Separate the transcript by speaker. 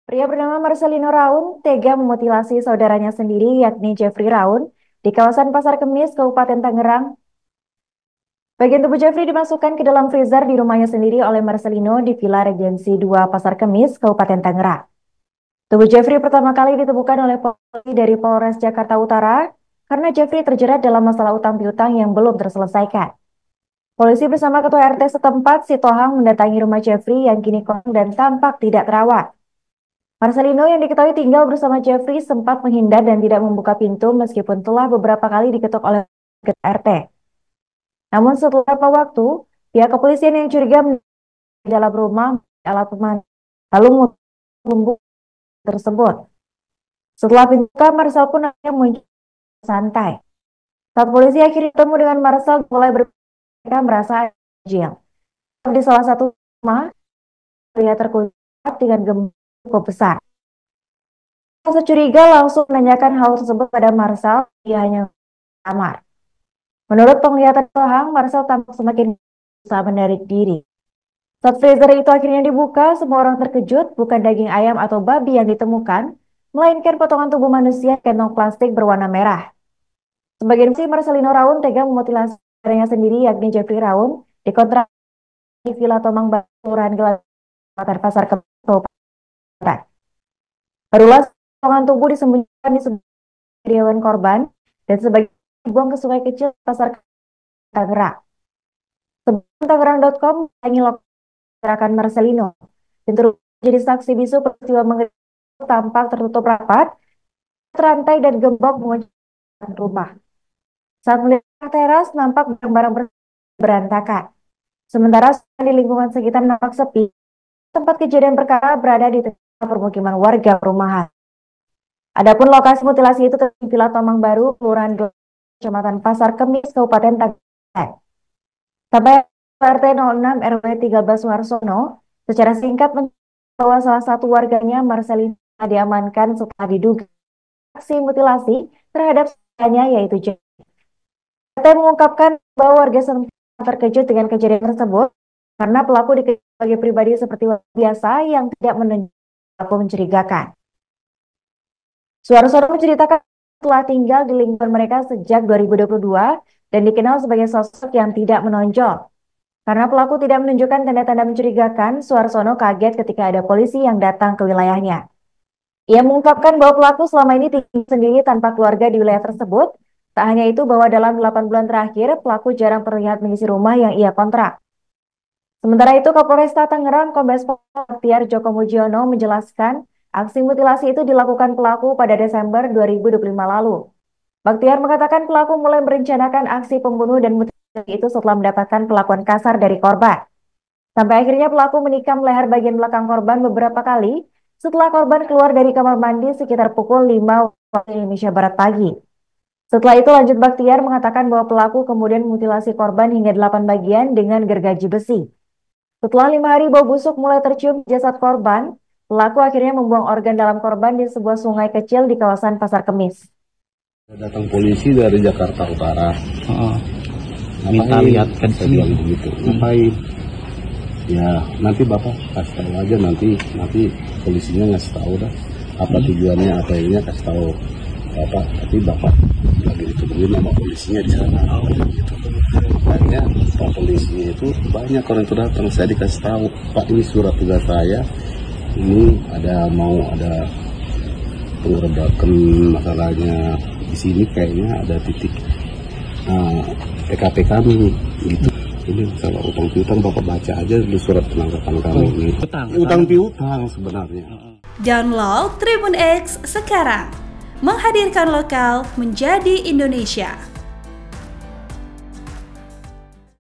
Speaker 1: Pria bernama Marcelino Raun tega memutilasi saudaranya sendiri yakni Jeffrey Raun di kawasan Pasar Kemis, Kabupaten Tangerang. Bagian tubuh Jeffrey dimasukkan ke dalam freezer di rumahnya sendiri oleh Marcelino di Villa Regensi 2 Pasar Kemis, Kabupaten Tangerang. Tubuh Jeffrey pertama kali ditemukan oleh polisi dari Polres Jakarta Utara karena Jeffrey terjerat dalam masalah utang piutang yang belum terselesaikan. Polisi bersama Ketua RT setempat, Sitohang, mendatangi rumah Jeffrey yang kini kosong dan tampak tidak terawat. Marcelino yang diketahui tinggal bersama Jeffrey sempat menghindar dan tidak membuka pintu meskipun telah beberapa kali diketuk oleh RT. Namun setelah beberapa waktu, pihak kepolisian yang curiga di dalam rumah alat pemanah lalu membuka tersebut. Setelah pintu Marcel pun akhirnya muncul santai. Saat polisi akhirnya bertemu dengan Marcel, mulai mereka merasa jil. Di salah satu rumah, pria terkunci dengan gempa cukup besar. Rasa curiga langsung menanyakan hal tersebut pada Marcel, dia hanya kamar. Menurut penglihatan Tohang, Marcel tampak semakin berusaha menarik diri. Saat freezer itu akhirnya dibuka, semua orang terkejut bukan daging ayam atau babi yang ditemukan, melainkan potongan tubuh manusia kantong plastik berwarna merah. Sebagian si Marcelino Raun tega memutilasi saudaranya sendiri yakni Jeffrey Raun di kontrak di Villa Tomang Baru, Kelurahan Gelatan Pasar Kemis. Barulah potongan tubuh disembunyikan di sebuah kediaman korban dan sebagian dibuang ke sungai kecil Pasar Tangerang. Sebelum Tangerang.com menyanyi gerakan Marcelino dan turut jadi saksi bisu peristiwa mengerikan tampak tertutup rapat, terantai dan gembok mengunci rumah. Saat melihat teras nampak barang-barang berantakan. Sementara di lingkungan sekitar nampak sepi. Tempat kejadian perkara berada di tengah permukiman warga perumahan. Adapun lokasi mutilasi itu terjadi di Villa Tomang Baru, Kelurahan Kecamatan Pasar Kemis, Kabupaten Tangerang. Sampai RT 06 RW 13 Suharsono secara singkat bahwa salah satu warganya Marcelino diamankan setelah diduga aksi mutilasi terhadap saudaranya yaitu Jeffrey. RT mengungkapkan bahwa warga sempat terkejut dengan kejadian tersebut karena pelaku dikenal sebagai pribadi seperti biasa yang tidak menunjukkan pelaku mencurigakan. Suharsono menceritakan telah tinggal di lingkungan mereka sejak 2022 dan dikenal sebagai sosok yang tidak menonjol. Karena pelaku tidak menunjukkan tanda-tanda mencurigakan, Suharsono kaget ketika ada polisi yang datang ke wilayahnya. Ia mengungkapkan bahwa pelaku selama ini tinggal sendiri tanpa keluarga di wilayah tersebut. Tak hanya itu, bahwa dalam 8 bulan terakhir, pelaku jarang terlihat mengisi rumah yang ia kontrak. Sementara itu, Kapolresta Tangerang Kombes Pol Baktiar Joko Mujiono menjelaskan aksi mutilasi itu dilakukan pelaku pada Desember 2025 lalu. Baktiar mengatakan pelaku mulai merencanakan aksi pembunuh dan mutilasi itu setelah mendapatkan perlakuan kasar dari korban. Sampai akhirnya pelaku menikam leher bagian belakang korban beberapa kali setelah korban keluar dari kamar mandi sekitar pukul 5 waktu Indonesia Barat pagi. Setelah itu lanjut Baktiar mengatakan bahwa pelaku kemudian memutilasi korban hingga 8 bagian dengan gergaji besi. Setelah 5 hari bau busuk mulai tercium jasad korban, pelaku akhirnya membuang organ dalam korban di sebuah sungai kecil di kawasan Pasar Kemis.
Speaker 2: Datang polisi dari Jakarta Utara.
Speaker 3: Minta lihat kan
Speaker 2: bilang begitu. Ngapain? Ya nanti bapak kasih tahu aja, nanti polisinya ngasih tahu dah apa tujuannya, apa ininya kasih tahu bapak. Tapi bapak lagi ditungguin sama polisinya di sana. Gitu. Akhirnya pak polisinya itu banyak orang itu datang. Saya dikasih tahu, Pak ini surat tugas saya. Ini ada penggerbekan masalahnya di sini, kayaknya ada titik TKP kami gitu. Ini kalau utang piutang bapak baca aja di surat penangkapan kami ini. Utang piutang sebenarnya.
Speaker 4: Download Tribun X sekarang, menghadirkan lokal menjadi Indonesia.